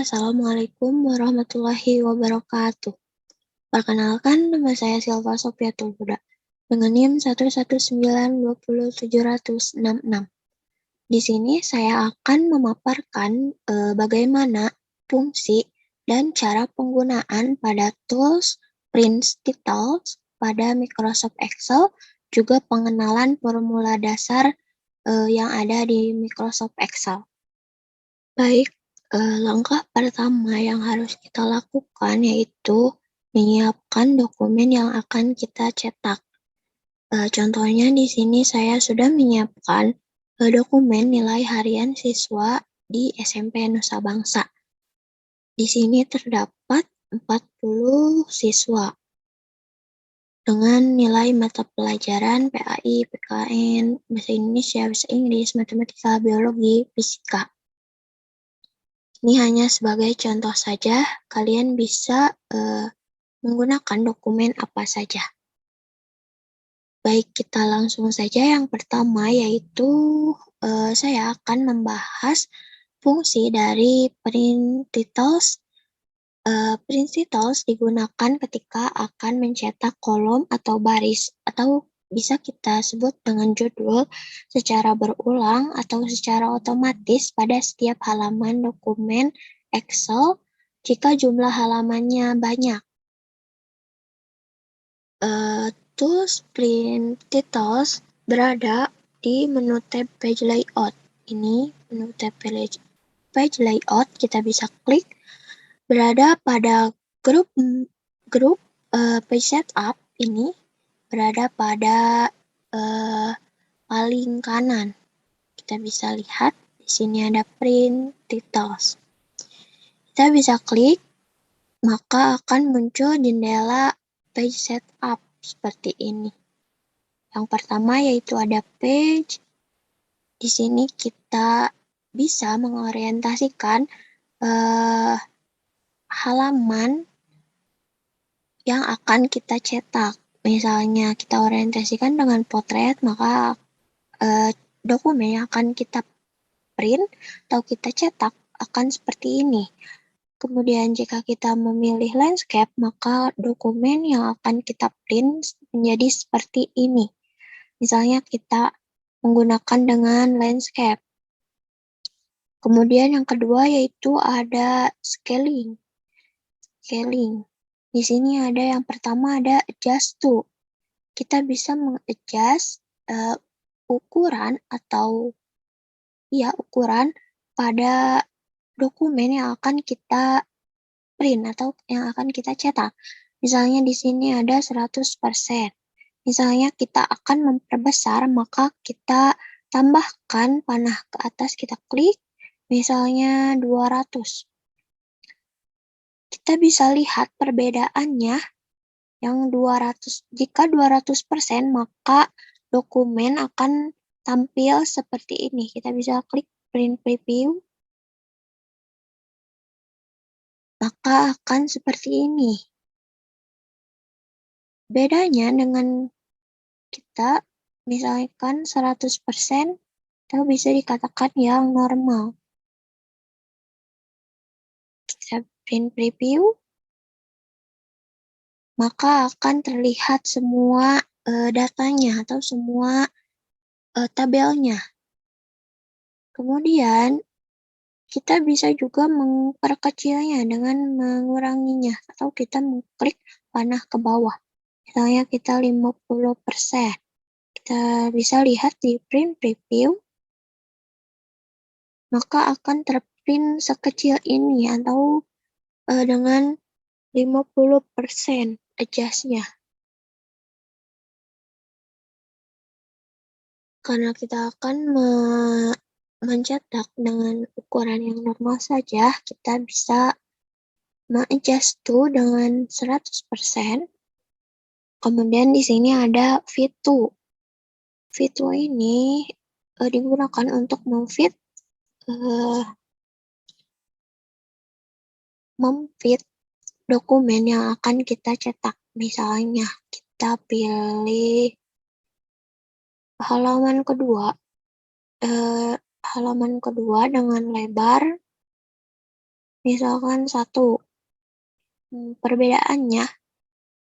Assalamualaikum warahmatullahi wabarakatuh. Perkenalkan, nama saya Silva Sofiatul Huda dengan NIM 119207066. Di sini saya akan memaparkan bagaimana fungsi dan cara penggunaan pada tools Print Details pada Microsoft Excel, juga pengenalan formula dasar yang ada di Microsoft Excel. Baik, langkah pertama yang harus kita lakukan yaitu menyiapkan dokumen yang akan kita cetak. Contohnya di sini saya sudah menyiapkan dokumen nilai harian siswa di SMP Nusa Bangsa. Di sini terdapat 40 siswa dengan nilai mata pelajaran PAI, PKN, Bahasa Indonesia, Bahasa Inggris, Matematika, Biologi, Fisika. Ini hanya sebagai contoh saja, kalian bisa menggunakan dokumen apa saja. Baik, kita langsung saja yang pertama, yaitu saya akan membahas fungsi dari Print Details. Print Details digunakan ketika akan mencetak kolom atau baris, atau bisa kita sebut dengan judul secara berulang atau secara otomatis pada setiap halaman dokumen Excel jika jumlah halamannya banyak. Tools Print Details berada di menu tab Page Layout. Ini menu tab Page Layout, kita bisa klik. Berada pada grup Page Setup ini berada pada paling kanan. Kita bisa lihat di sini ada Print Details. Kita bisa klik, maka akan muncul jendela Page Setup seperti ini. Yang pertama yaitu ada Page. Di sini kita bisa mengorientasikan halaman yang akan kita cetak. Misalnya kita orientasikan dengan potret, maka dokumen yang akan kita print atau kita cetak akan seperti ini. Kemudian jika kita memilih landscape, maka dokumen yang akan kita print menjadi seperti ini. Misalnya kita menggunakan dengan landscape. Kemudian yang kedua yaitu ada scaling. Di sini ada yang pertama ada adjust to. Kita bisa mengadjust ukuran pada dokumen yang akan kita print atau yang akan kita cetak. Misalnya di sini ada 100%. Misalnya kita akan memperbesar, maka kita tambahkan panah ke atas, kita klik, misalnya 200. Kita bisa lihat perbedaannya yang 200. Jika 200%, maka dokumen akan tampil seperti ini. Kita bisa klik print preview. Maka akan seperti ini. Bedanya dengan kita misalkan 100%, atau bisa dikatakan yang normal. Kita print preview, maka akan terlihat semua datanya atau semua tabelnya. Kemudian, kita bisa juga memperkecilnya dengan menguranginya, atau kita mengklik panah ke bawah. Misalnya kita 50%. Kita bisa lihat di print preview, maka akan terprint sekecil ini atau dengan 50% adjust-nya. Karena kita akan mencetak dengan ukuran yang normal saja, kita bisa mengadjust to dengan 100%. Kemudian di sini ada fit to. Fit to ini digunakan untuk memfit dokumen yang akan kita cetak. Misalnya kita pilih halaman kedua dengan lebar Misalkan 1, perbedaannya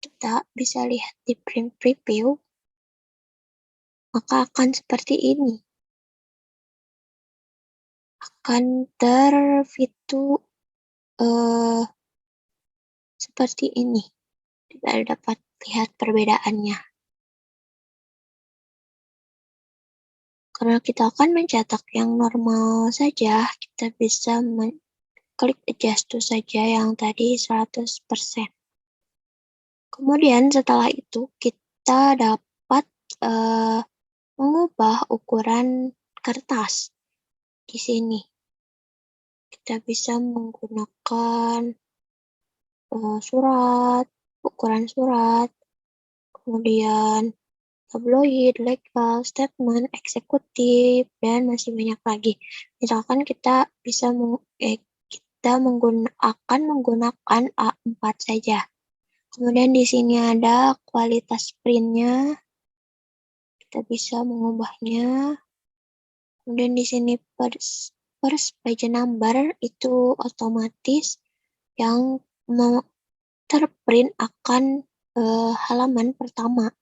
kita bisa lihat di print preview, maka akan seperti ini. Akan terfitu seperti ini. Kita dapat lihat perbedaannya. Karena kita akan mencetak yang normal saja, kita bisa klik adjust to saja yang tadi 100%. Kemudian setelah itu kita dapat mengubah ukuran kertas di sini. Kita bisa menggunakan surat, ukuran surat, kemudian tabloid, legal, statement, eksekutif, dan masih banyak lagi. Misalkan kita bisa akan menggunakan A4 saja. Kemudian di sini ada kualitas printnya, kita bisa mengubahnya. Kemudian di sini first page number itu otomatis yang terprint akan halaman pertama.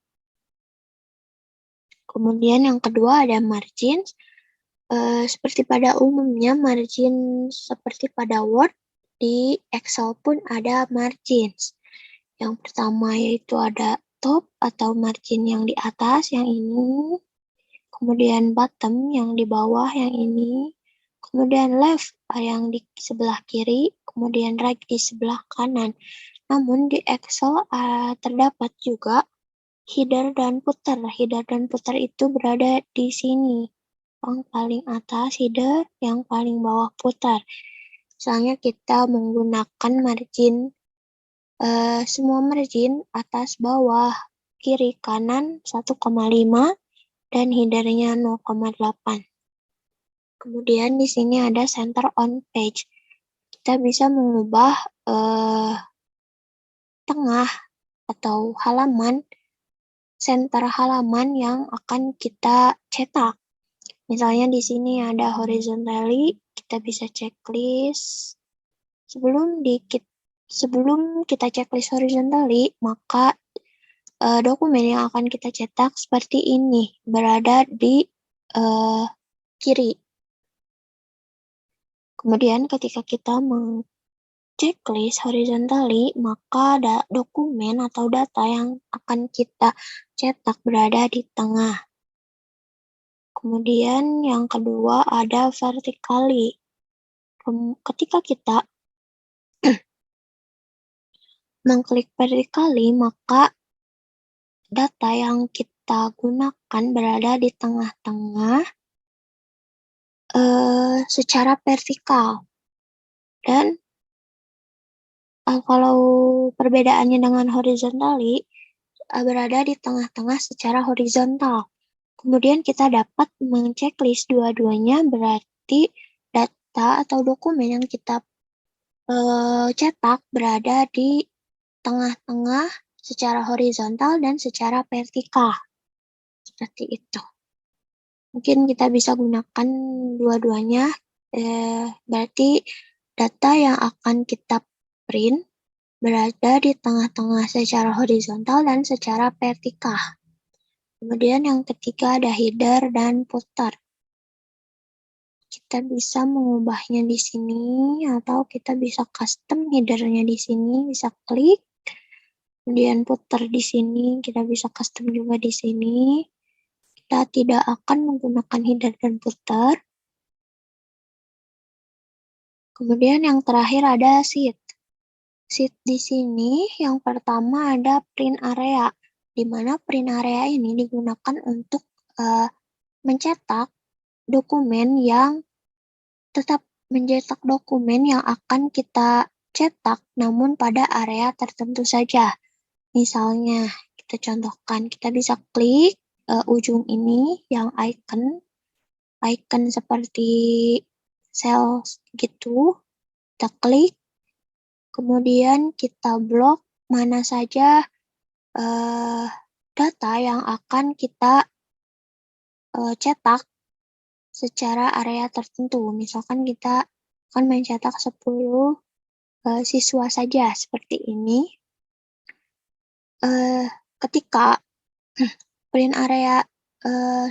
Kemudian yang kedua ada margin. Seperti pada umumnya margin seperti pada Word, di Excel pun ada margins. Yang pertama yaitu ada top atau margin yang di atas, yang ini. Kemudian bottom yang di bawah, yang ini. Kemudian left yang di sebelah kiri. Kemudian right di sebelah kanan. Namun di Excel terdapat juga header dan footer. Header dan footer itu berada di sini. Yang paling atas header, yang paling bawah footer. Misalnya kita menggunakan margin, semua margin atas, bawah, kiri, kanan 1,5 dan headernya 0,8. Kemudian di sini ada center on page. Kita bisa mengubah tengah atau halaman, center halaman yang akan kita cetak. Misalnya di sini ada horizontally, kita bisa checklist. Sebelum kita checklist horizontally, maka dokumen yang akan kita cetak seperti ini, berada di kiri. Kemudian ketika kita checklist horizontally, maka ada dokumen atau data yang akan kita cetak berada di tengah. Kemudian yang kedua ada vertically. Ketika kita mengklik vertically, maka data yang kita gunakan berada di tengah-tengah secara vertikal. Dan kalau perbedaannya dengan horizontally, berada di tengah-tengah secara horizontal. Kemudian kita dapat mengchecklist dua-duanya, berarti data atau dokumen yang kita cetak berada di tengah-tengah secara horizontal dan secara vertikal. Seperti itu. Mungkin kita bisa gunakan dua-duanya, berarti data yang akan kita print berada di tengah-tengah secara horizontal dan secara vertikal. Kemudian yang ketiga ada header dan footer. Kita bisa mengubahnya di sini atau kita bisa custom headernya di sini, bisa klik. Kemudian footer di sini, kita bisa custom juga di sini. Kita tidak akan menggunakan header dan footer. Kemudian yang terakhir ada sheet. Sheet di sini yang pertama ada print area, di mana print area ini digunakan untuk mencetak dokumen yang akan kita cetak namun pada area tertentu saja. Misalnya, kita contohkan, kita bisa klik ujung ini yang icon seperti sel gitu, kita klik, kemudian kita blok mana saja data yang akan kita cetak secara area tertentu. Misalkan kita akan mencetak 10 siswa saja seperti ini. Ketika print area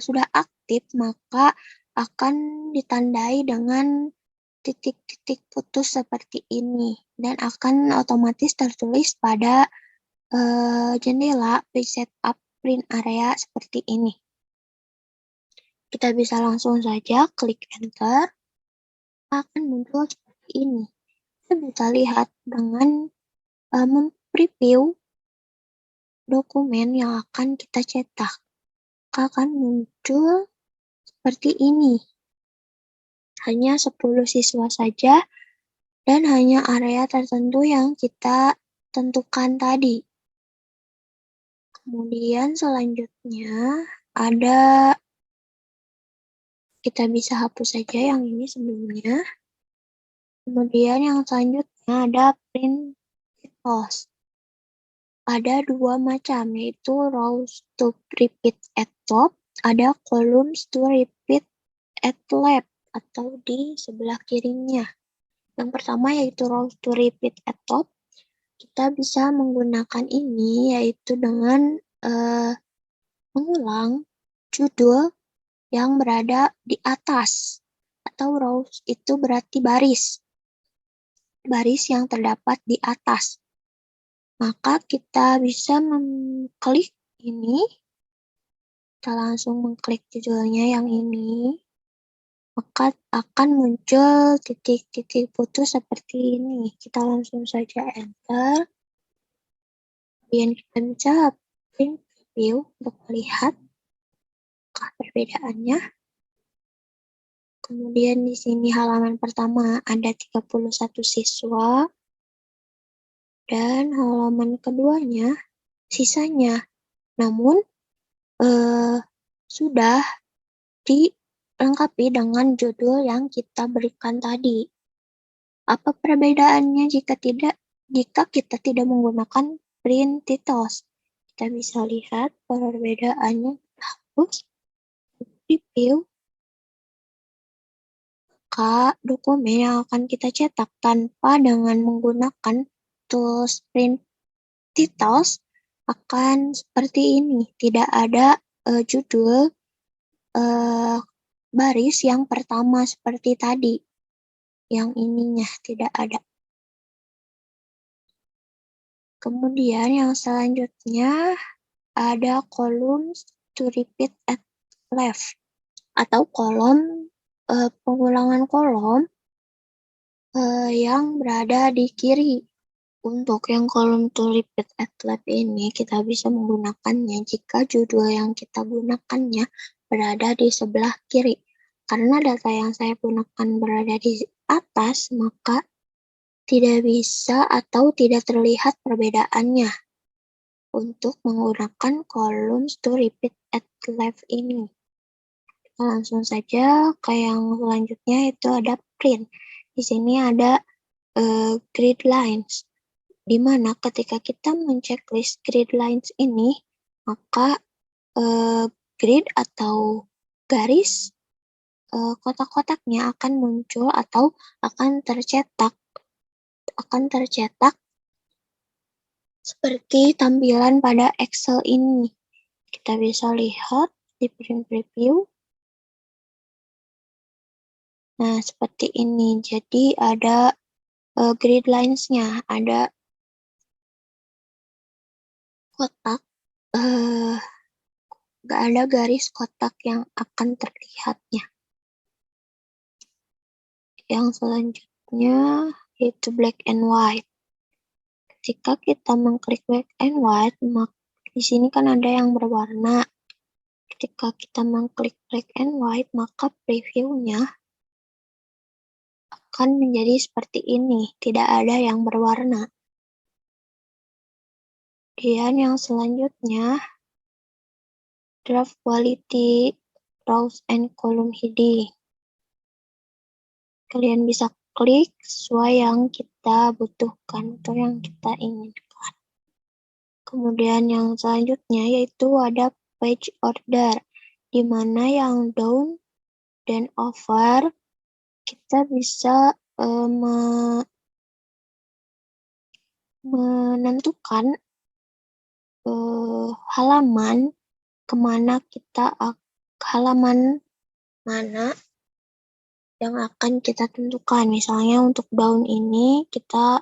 sudah aktif, maka akan ditandai dengan titik-titik putus seperti ini dan akan otomatis tertulis pada jendela preset up print area seperti ini. Kita bisa langsung saja klik enter, akan muncul seperti ini. Kita bisa lihat dengan mempreview dokumen yang akan kita cetak. Akan muncul seperti ini. Hanya 10 siswa saja dan hanya area tertentu yang kita tentukan tadi. Kemudian selanjutnya ada, kita bisa hapus saja yang ini sebelumnya. Kemudian yang selanjutnya ada print post. Ada dua macam, yaitu rows to repeat at top, ada columns to repeat at left, atau di sebelah kirinya. Yang pertama yaitu rows to repeat at top. Kita bisa menggunakan ini yaitu dengan mengulang judul yang berada di atas, atau rows itu berarti baris yang terdapat di atas. Maka kita bisa mengklik ini, kita langsung mengklik judulnya yang ini, maka akan muncul titik-titik putus seperti ini. Kita langsung saja enter. Kemudian kita bisa print preview untuk melihat perbedaannya. Kemudian di sini halaman pertama ada 31 siswa. Dan halaman keduanya sisanya. Namun sudah dilengkapi dengan judul yang kita berikan tadi. Apa perbedaannya jika kita tidak menggunakan print titles? Kita bisa lihat perbedaannya. Hapus, preview, maka dokumen yang akan kita cetak tanpa dengan menggunakan tools print titles akan seperti ini. Tidak ada judul baris yang pertama seperti tadi. Yang ininya tidak ada. Kemudian yang selanjutnya ada columns to repeat at left, atau kolom pengulangan kolom yang berada di kiri. Untuk yang kolom to repeat at left ini kita bisa menggunakannya jika judul yang kita gunakannya berada di sebelah kiri. Karena data yang saya gunakan berada di atas, maka tidak bisa atau tidak terlihat perbedaannya untuk menggunakan columns to repeat at left ini. Kita langsung saja ke yang selanjutnya, itu ada print. Di sini ada grid lines, di mana ketika kita men-checklist grid lines ini, maka grid atau garis kotak-kotaknya akan muncul atau akan tercetak seperti tampilan pada Excel ini. Kita bisa lihat di print preview. Nah, seperti ini. Jadi ada grid lines-nya, ada kotak, nggak ada garis kotak yang akan terlihatnya. Yang selanjutnya yaitu black and white. Ketika kita mengklik black and white, maka di sini kan ada yang berwarna. Ketika kita mengklik black and white, maka previewnya akan menjadi seperti ini, tidak ada yang berwarna. Kemudian yang selanjutnya, draft quality, rows and column hiding. Kalian bisa klik sesuai yang kita butuhkan atau yang kita inginkan. Kemudian yang selanjutnya yaitu ada page order, di mana yang down dan over kita bisa menentukan halaman halaman mana yang akan kita tentukan. Misalnya untuk daun ini kita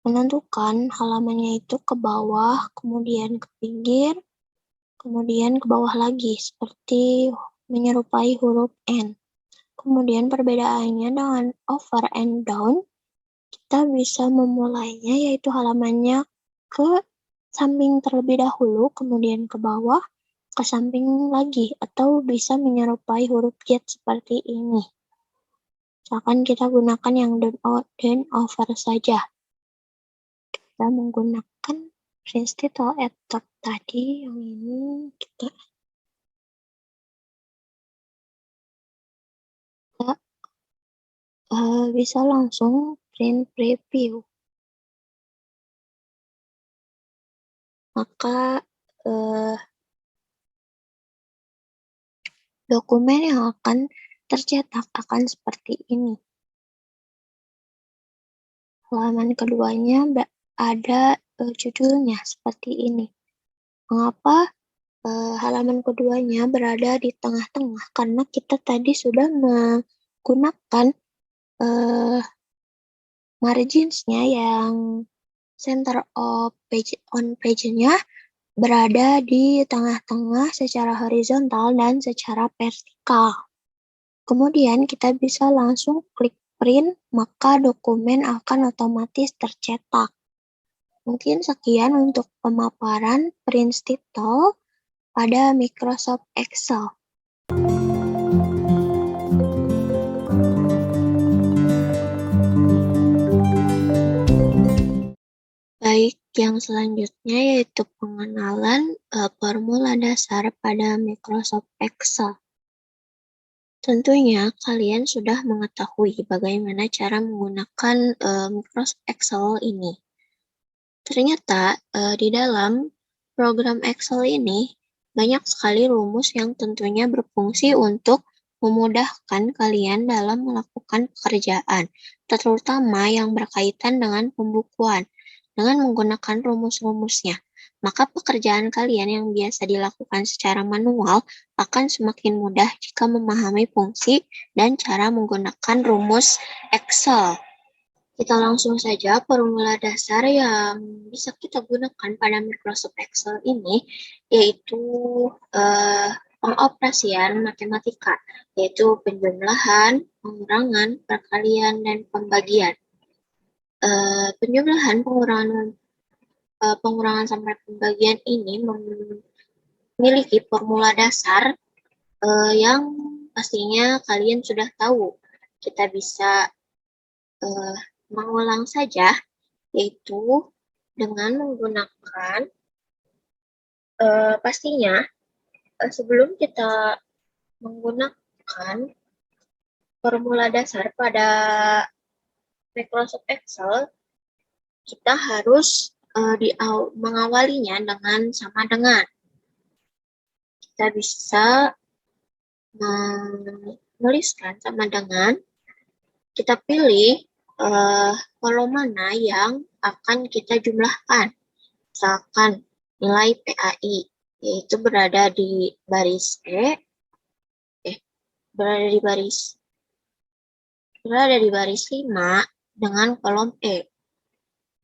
menentukan halamannya itu ke bawah, kemudian ke pinggir, kemudian ke bawah lagi, seperti menyerupai huruf N. Kemudian perbedaannya dengan over and down, kita bisa memulainya yaitu halamannya ke samping terlebih dahulu, kemudian ke bawah, ke samping lagi, atau bisa menyerupai huruf Z seperti ini. Misalkan kita gunakan yang down over saja. Kita menggunakan Prince Title Editor tadi, yang ini kita bisa langsung print preview. Maka dokumen yang akan tercetak akan seperti ini. Halaman keduanya ada judulnya seperti ini. Mengapa halaman keduanya berada di tengah-tengah? Karena kita tadi sudah menggunakan margins-nya yang center of page-nya berada di tengah-tengah secara horizontal dan secara vertikal. Kemudian kita bisa langsung klik print, maka dokumen akan otomatis tercetak. Mungkin sekian untuk pemaparan Prince Title pada Microsoft Excel. Baik, yang selanjutnya yaitu pengenalan formula dasar pada Microsoft Excel. Tentunya kalian sudah mengetahui bagaimana cara menggunakan Microsoft Excel ini. Ternyata di dalam program Excel ini banyak sekali rumus yang tentunya berfungsi untuk memudahkan kalian dalam melakukan pekerjaan, terutama yang berkaitan dengan pembukuan. Dengan menggunakan rumus-rumusnya, maka pekerjaan kalian yang biasa dilakukan secara manual akan semakin mudah jika memahami fungsi dan cara menggunakan rumus Excel. Kita langsung saja formula dasar yang bisa kita gunakan pada Microsoft Excel ini, yaitu pengoperasian matematika, yaitu penjumlahan, pengurangan, perkalian, dan pembagian. Penjumlahan, pengurangan sampai pembagian ini memiliki formula dasar yang pastinya kalian sudah tahu. Kita bisa mengulang saja, yaitu dengan menggunakan pastinya sebelum kita menggunakan formula dasar pada Microsoft Excel, kita harus mengawalinya dengan sama dengan. Kita bisa menuliskan sama dengan, kita pilih kolom mana yang akan kita jumlahkan. Misalkan nilai PAI, yaitu berada di baris berada di baris 5 dengan kolom E.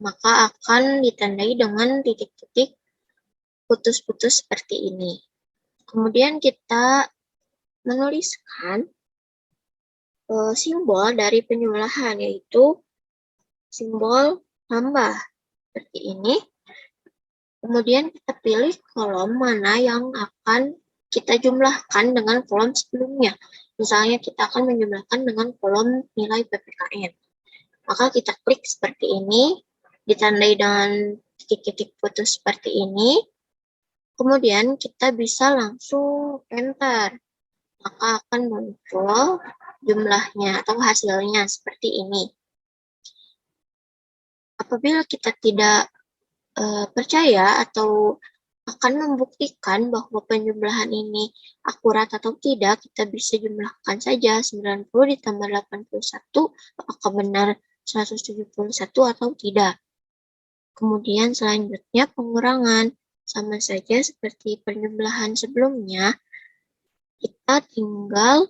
Maka akan ditandai dengan titik-titik putus-putus seperti ini. Kemudian kita menuliskan simbol dari penjumlahan, yaitu simbol tambah seperti ini. Kemudian kita pilih kolom mana yang akan kita jumlahkan dengan kolom sebelumnya. Misalnya kita akan menjumlahkan dengan kolom nilai PPKN. Maka kita klik seperti ini, ditandai dengan titik-titik putus seperti ini. Kemudian kita bisa langsung enter. Maka akan muncul jumlahnya atau hasilnya seperti ini. Apabila kita tidak percaya atau akan membuktikan bahwa penjumlahan ini akurat atau tidak, kita bisa jumlahkan saja 90 ditambah 81, apakah benar 171 atau tidak. Kemudian selanjutnya pengurangan, sama saja seperti penjumlahan sebelumnya, kita tinggal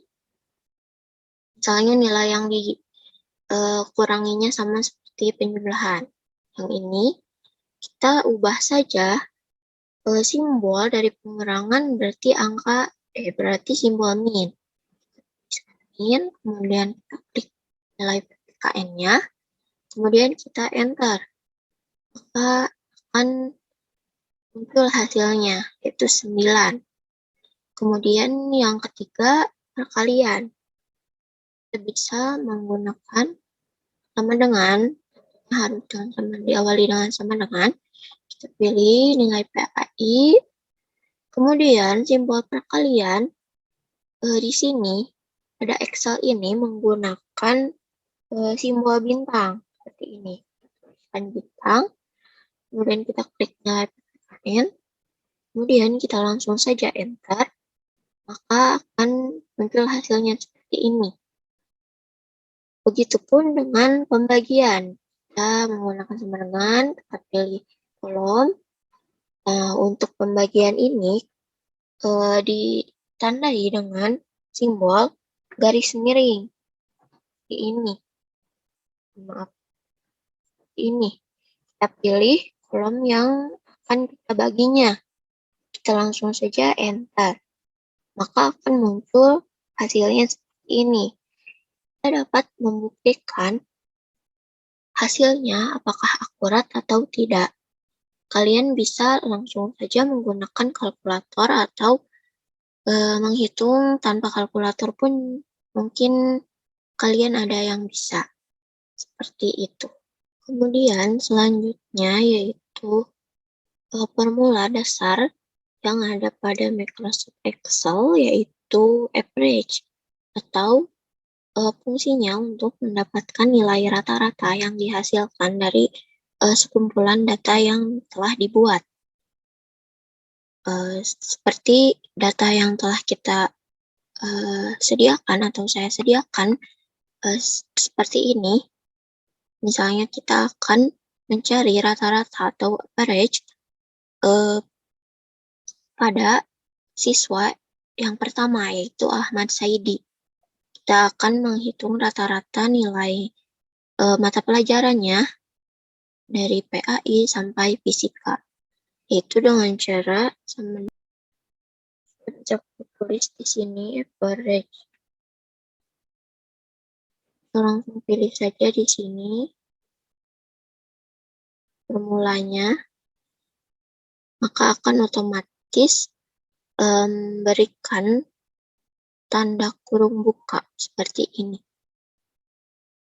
misalnya nilai yang dikuranginya sama seperti penjumlahan. Yang ini kita ubah saja simbol dari pengurangan berarti simbol min. Min, kemudian kita klik nilai PPKN-nya, kemudian kita enter. Maka akan muncul hasilnya, yaitu 9. Kemudian yang ketiga, perkalian. Kita bisa menggunakan sama dengan, harus diawali dengan sama dengan, kita pilih nilai PAI, kemudian simbol perkalian di sini pada Excel ini menggunakan simbol bintang seperti ini. Tuliskan bintang, kemudian kita klik nilai PPKN, kemudian kita langsung saja enter, maka akan muncul hasilnya seperti ini. Begitupun dengan pembagian. Kita menggunakan sama dengan, kita pilih kolom. Nah, untuk pembagian ini ditandai dengan simbol garis miring. Seperti ini. Maaf. Seperti ini. Kita pilih kolom yang akan kita baginya. Kita langsung saja enter. Maka akan muncul hasilnya seperti ini. Kita dapat membuktikan hasilnya apakah akurat atau tidak. Kalian bisa langsung saja menggunakan kalkulator atau menghitung tanpa kalkulator pun mungkin kalian ada yang bisa. Seperti itu. Kemudian selanjutnya yaitu formula dasar yang ada pada Microsoft Excel, yaitu average atau fungsinya untuk mendapatkan nilai rata-rata yang dihasilkan dari sekumpulan data yang telah dibuat. Seperti data yang telah kita sediakan atau saya sediakan seperti ini. Misalnya kita akan mencari rata-rata atau average pada siswa yang pertama, yaitu Ahmad Saidi. Kita akan menghitung rata-rata nilai mata pelajarannya dari PAI sampai fisika, yaitu dengan cara sejak tulis di sini average. Kita langsung pilih saja di sini formulanya, maka akan otomatis berikan tanda kurung buka seperti ini.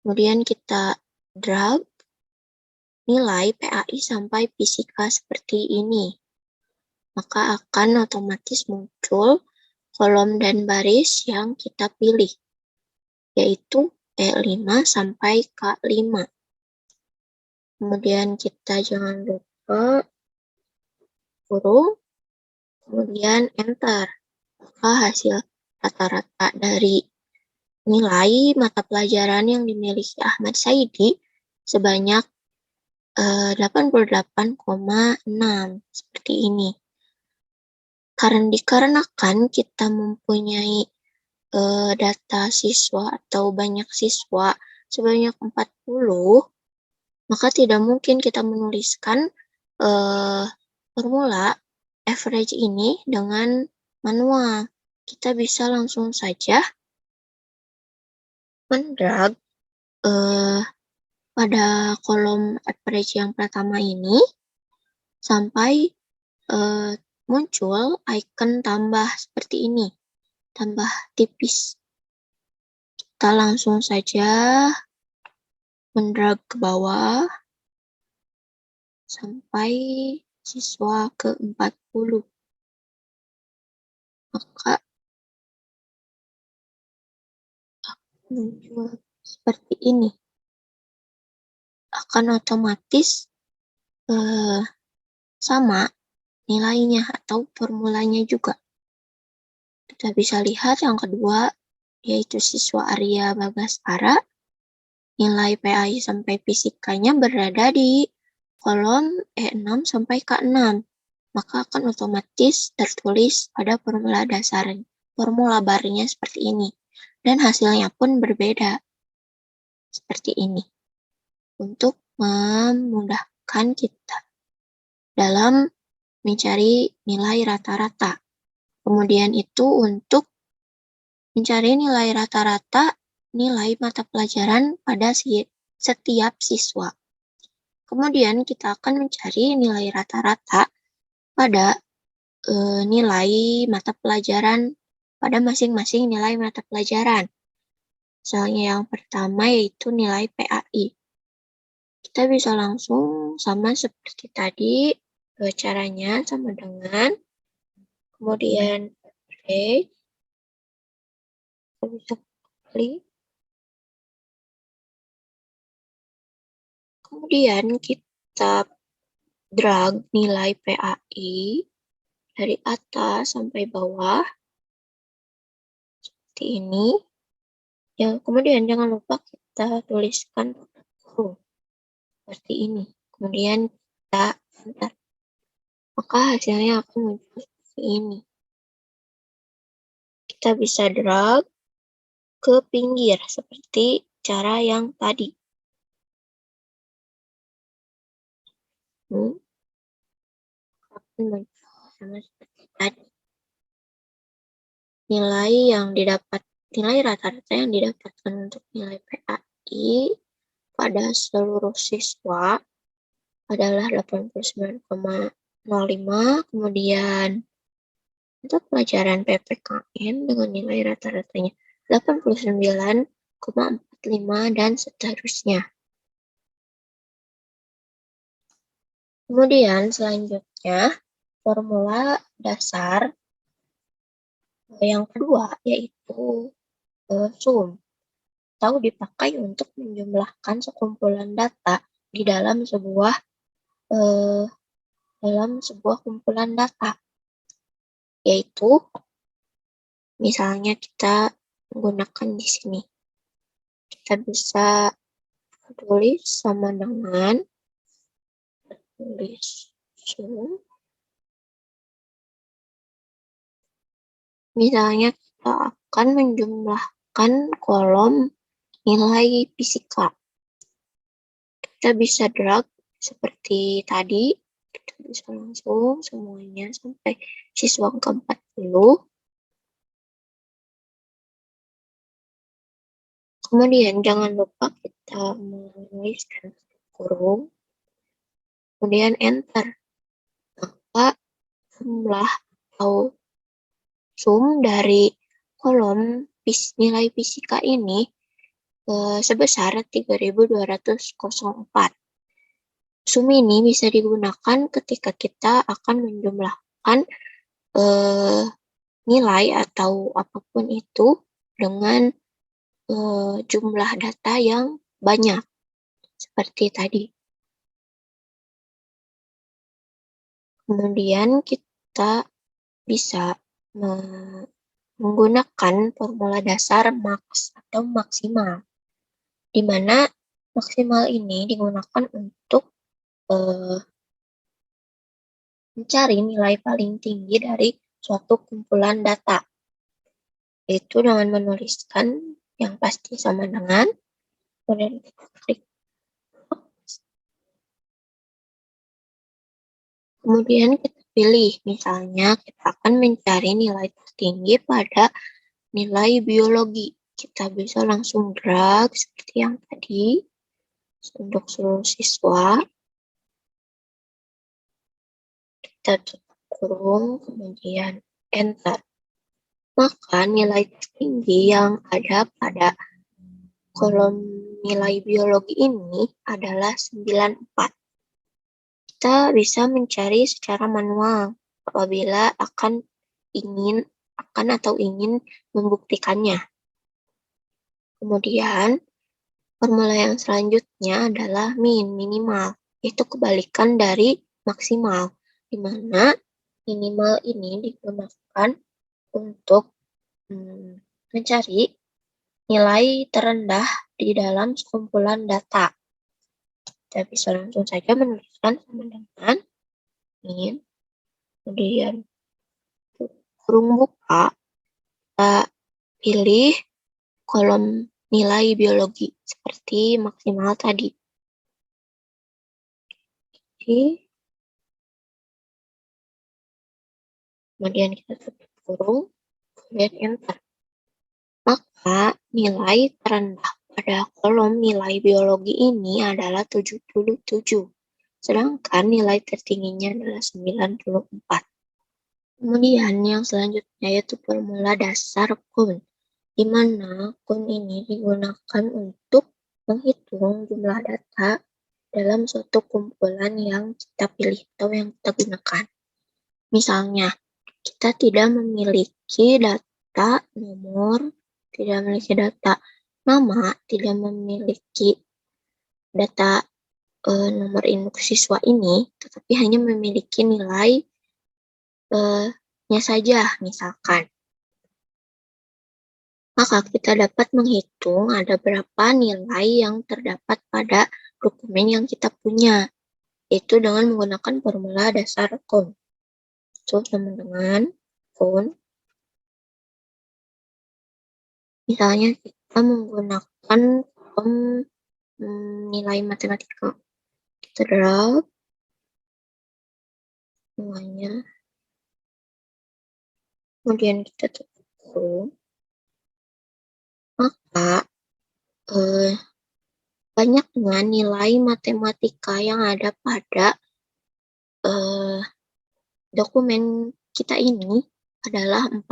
Kemudian kita drag nilai PAI sampai fisika seperti ini. Maka akan otomatis muncul kolom dan baris yang kita pilih, yaitu E5 sampai K5. Kemudian kita jangan lupa kurung, kemudian enter. Maka hasil rata-rata dari nilai mata pelajaran yang dimiliki Ahmad Saidi sebanyak 88,6 seperti ini. Dikarenakan kita mempunyai data siswa atau banyak siswa sebanyak 40, maka tidak mungkin kita menuliskan formula average ini dengan manual. Kita bisa langsung saja mendrag pada kolom average yang pertama ini sampai muncul icon tambah seperti ini, tambah tipis. Kita langsung saja mendrag ke bawah sampai siswa ke-40. Maka muncul seperti ini. Akan otomatis sama nilainya atau formulanya juga. Kita bisa lihat yang kedua, yaitu siswa Arya Bagaskara. Nilai PAI sampai fisikanya berada di kolom E6 sampai K6. Maka akan otomatis tertulis pada formula dasar, formula barnya seperti ini. Dan hasilnya pun berbeda. Seperti ini. Untuk memudahkan kita dalam mencari nilai rata-rata. Kemudian itu untuk mencari nilai rata-rata nilai mata pelajaran pada setiap siswa. Kemudian kita akan mencari nilai rata-rata pada nilai mata pelajaran pada masing-masing nilai mata pelajaran. Misalnya yang pertama yaitu nilai PAI. Kita bisa langsung sama seperti tadi, caranya sama dengan kemudian average, kita bisa klik. Kemudian kita drag nilai PAI dari atas sampai bawah seperti ini. Ya, kemudian jangan lupa kita tuliskan kurung seperti ini. Kemudian kita enter. Maka hasilnya akan muncul seperti ini. Kita bisa drag ke pinggir seperti cara yang tadi. Akan muncul sama seperti tadi. Nilai rata-rata yang didapatkan untuk nilai PAI pada seluruh siswa adalah 89,05. Kemudian untuk pelajaran PPKN dengan nilai rata-ratanya 89,45 dan seterusnya. Kemudian selanjutnya formula dasar yang kedua yaitu sum atau dipakai untuk menjumlahkan sekumpulan data di dalam sebuah kumpulan data, yaitu misalnya kita menggunakan di sini, kita bisa tulis sama dengan tulis sum. Misalnya kita akan menjumlahkan kolom nilai fisika. Kita bisa drag seperti tadi. Kita bisa langsung semuanya sampai siswa ke-40. Kemudian jangan lupa kita menuliskan kurung. Kemudian enter. Maka jumlah atau sum dari kolom nilai fisika ini sebesar 3204. Sum ini bisa digunakan ketika kita akan menjumlahkan nilai atau apapun itu dengan jumlah data yang banyak, seperti tadi. Kemudian kita bisa menggunakan formula dasar max atau maksimal, di mana maksimal ini digunakan untuk mencari nilai paling tinggi dari suatu kumpulan data, yaitu dengan menuliskan yang pasti sama dengan, kemudian kita klik. Kemudian kita pilih, misalnya kita akan mencari nilai tertinggi pada nilai biologi. Kita bisa langsung drag seperti yang tadi untuk seluruh siswa. Kita tutup kurung, kemudian enter. Maka nilai tertinggi yang ada pada kolom nilai biologi ini adalah 94. Kita bisa mencari secara manual apabila ingin membuktikannya. Kemudian, formula yang selanjutnya adalah minimal, yaitu kebalikan dari maksimal, di mana Minimal ini digunakan untuk mencari nilai terendah di dalam sekumpulan data. Kita bisa langsung saja menuliskan sama dengan min, kemudian kurung buka, kita pilih kolom nilai biologi seperti maksimal tadi. Kemudian kita tutup kurung, kemudian enter. Maka nilai terendah pada kolom nilai biologi ini adalah 77. Sedangkan nilai tertingginya adalah 94. Kemudian yang selanjutnya yaitu formula dasar kun, di mana kun ini digunakan untuk menghitung jumlah data dalam suatu kumpulan yang kita pilih atau yang kita gunakan. Misalnya, kita tidak memiliki data nomor, tidak memiliki data nama, tidak memiliki data nomor induk siswa ini, tetapi hanya memiliki nilai nya saja, misalkan. Maka kita dapat menghitung ada berapa nilai yang terdapat pada dokumen yang kita punya, yaitu dengan menggunakan formula dasar kun. So, teman-teman, kun, misalnya kita menggunakan kolom nilai matematika. Kita drag semuanya. Kemudian kita tutup kurung. Maka banyaknya nilai matematika yang ada pada dokumen kita ini adalah 40.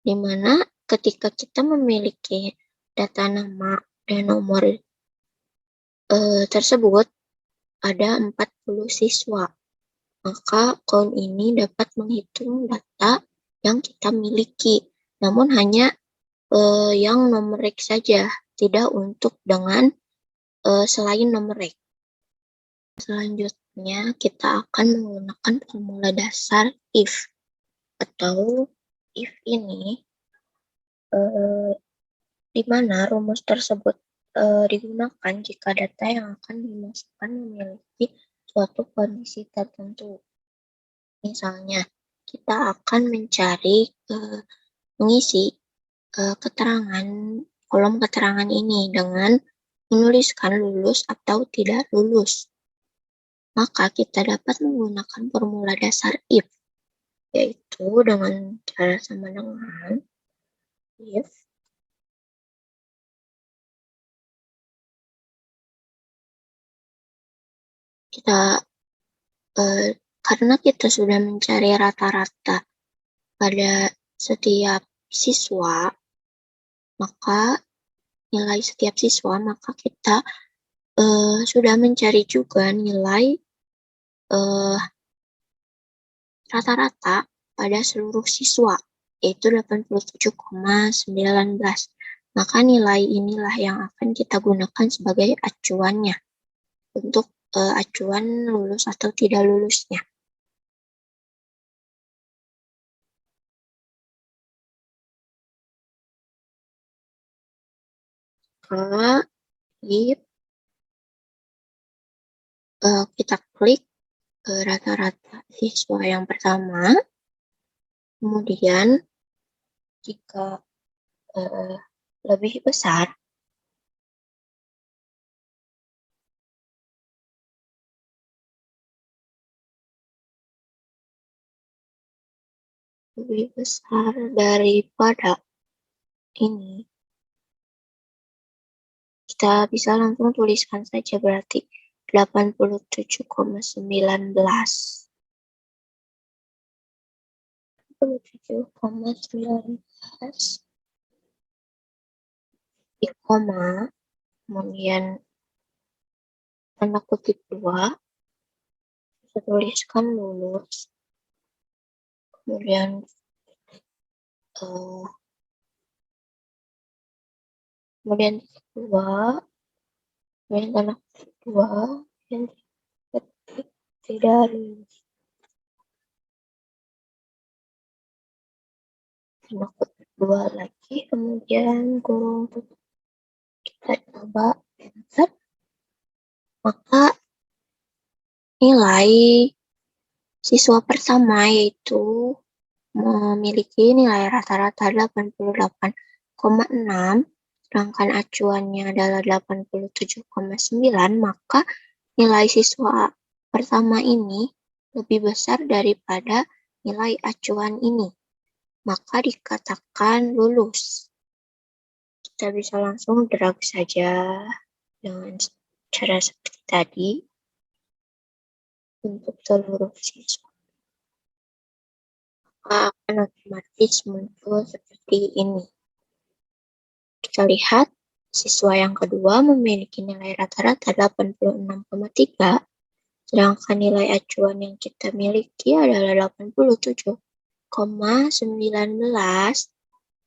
Di mana ketika kita memiliki data nama dan nomor tersebut ada 40 siswa. Maka kun ini dapat menghitung data yang kita miliki, namun hanya yang numerik saja, tidak untuk dengan selain numerik. Selanjutnya kita akan menggunakan formula dasar if, atau if ini di mana rumus tersebut digunakan jika data yang akan dimasukkan memiliki suatu kondisi tertentu. Misalnya, kita akan mencari mengisi keterangan kolom keterangan ini dengan menuliskan lulus atau tidak lulus. Maka kita dapat menggunakan formula dasar if, yaitu dengan cara sama dengan if kita karena kita sudah mencari rata-rata pada setiap siswa, maka nilai setiap siswa, maka kita sudah mencari juga nilai rata-rata pada seluruh siswa, yaitu 87,19. Maka nilai inilah yang akan kita gunakan sebagai acuannya untuk acuan lulus atau tidak lulusnya. If kita klik rata-rata siswa yang pertama, kemudian jika lebih besar, daripada ini, kita bisa langsung tuliskan saja berarti 87,19. 87,19 di koma, kemudian tanda kutip 2, kita tuliskan lulus, kemudian kemudian 2, kemudian tanda kutip 2, dan tidak lulus. tanda kutip 2 lagi, kemudian kurung tutup. Kita coba enter, maka nilai siswa pertama yaitu memiliki nilai rata-rata 88,6, sedangkan acuannya adalah 87,9, maka nilai siswa pertama ini lebih besar daripada nilai acuan ini, maka dikatakan lulus. Kita bisa langsung drag saja dengan cara seperti tadi untuk seluruh siswa. Maka akan otomatis muncul seperti ini. Kita lihat siswa yang kedua memiliki nilai rata-rata 86,3, sedangkan nilai acuan yang kita miliki adalah 87,19,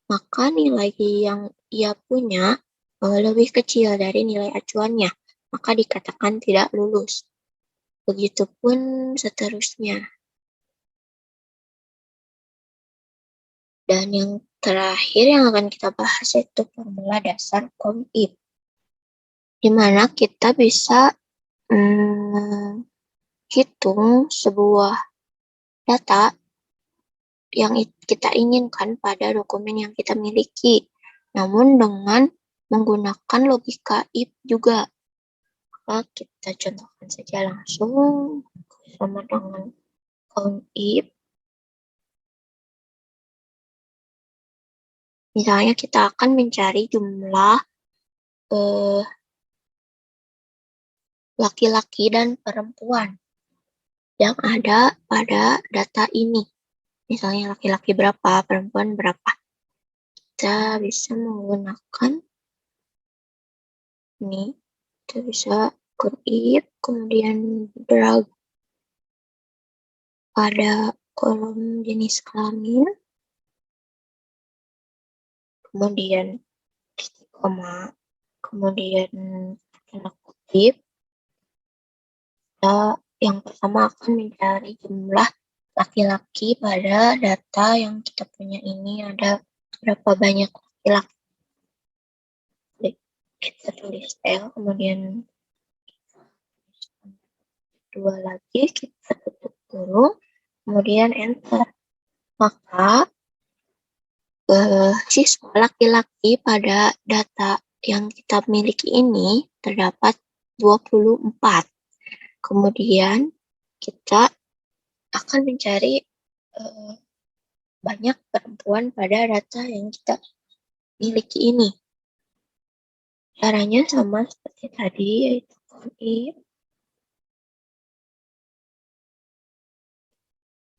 maka nilai yang ia punya lebih kecil dari nilai acuannya, maka dikatakan tidak lulus. Begitupun seterusnya. Dan yang terakhir yang akan kita bahas yaitu formula dasar COMIP, di mana kita bisa hitung sebuah data yang kita inginkan pada dokumen yang kita miliki, namun dengan menggunakan logika if juga. Maka kita contohkan saja langsung sama dengan count if. Misalnya kita akan mencari jumlah laki-laki dan perempuan yang ada pada data ini. Misalnya laki-laki berapa, perempuan berapa. Kita bisa menggunakan ini. Kita bisa create, kemudian drag pada kolom jenis kelamin. Kemudian titik koma, kemudian tanda kutip. Kita yang pertama akan mencari jumlah laki-laki pada data yang kita punya ini ada berapa banyak laki-laki. Kita tulis L, kemudian 2 lagi, kita tutup kurung, kemudian enter. Maka siswa laki-laki pada data yang kita miliki ini terdapat 24. Kemudian kita akan mencari banyak perempuan pada data yang kita miliki ini. Caranya sama seperti tadi, yaitu if.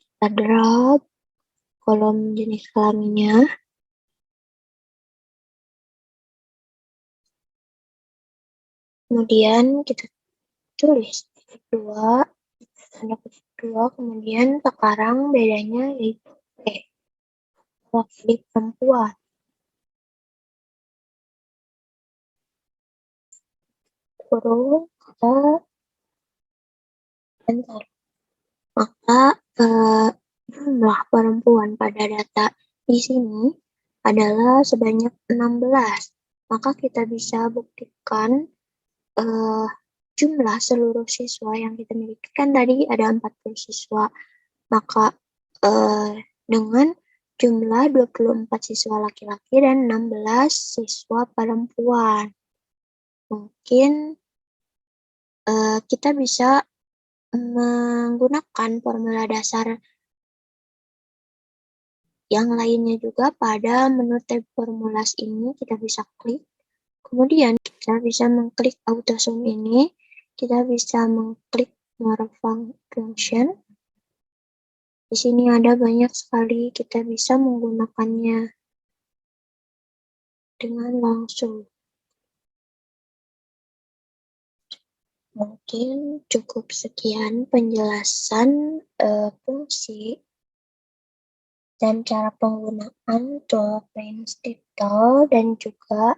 Kita drag kolom jenis kelaminnya. Kemudian kita tulis titik 2, tanda kutip 2, kemudian sekarang bedanya yaitu laki perempuan. Kurung, kita enter. Maka jumlah perempuan pada data di sini adalah sebanyak 16. Maka kita bisa buktikan jumlah seluruh siswa yang kita miliki. Kan tadi ada 40 siswa. Maka dengan jumlah 24 siswa laki-laki dan 16 siswa perempuan. Mungkin kita bisa menggunakan formula dasar yang lainnya juga pada menu tab formulas ini. Kita bisa klik, kemudian kita bisa mengklik auto sum ini, kita bisa mengklik more function. Di sini ada banyak sekali, kita bisa menggunakannya dengan langsung. Mungkin cukup sekian penjelasan fungsi dan cara penggunaan tool Prince Detail dan juga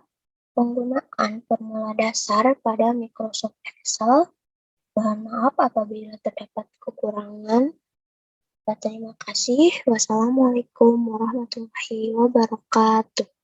penggunaan formula dasar pada Microsoft Excel. Mohon maaf apabila terdapat kekurangan. Terima kasih. Wassalamualaikum warahmatullahi wabarakatuh.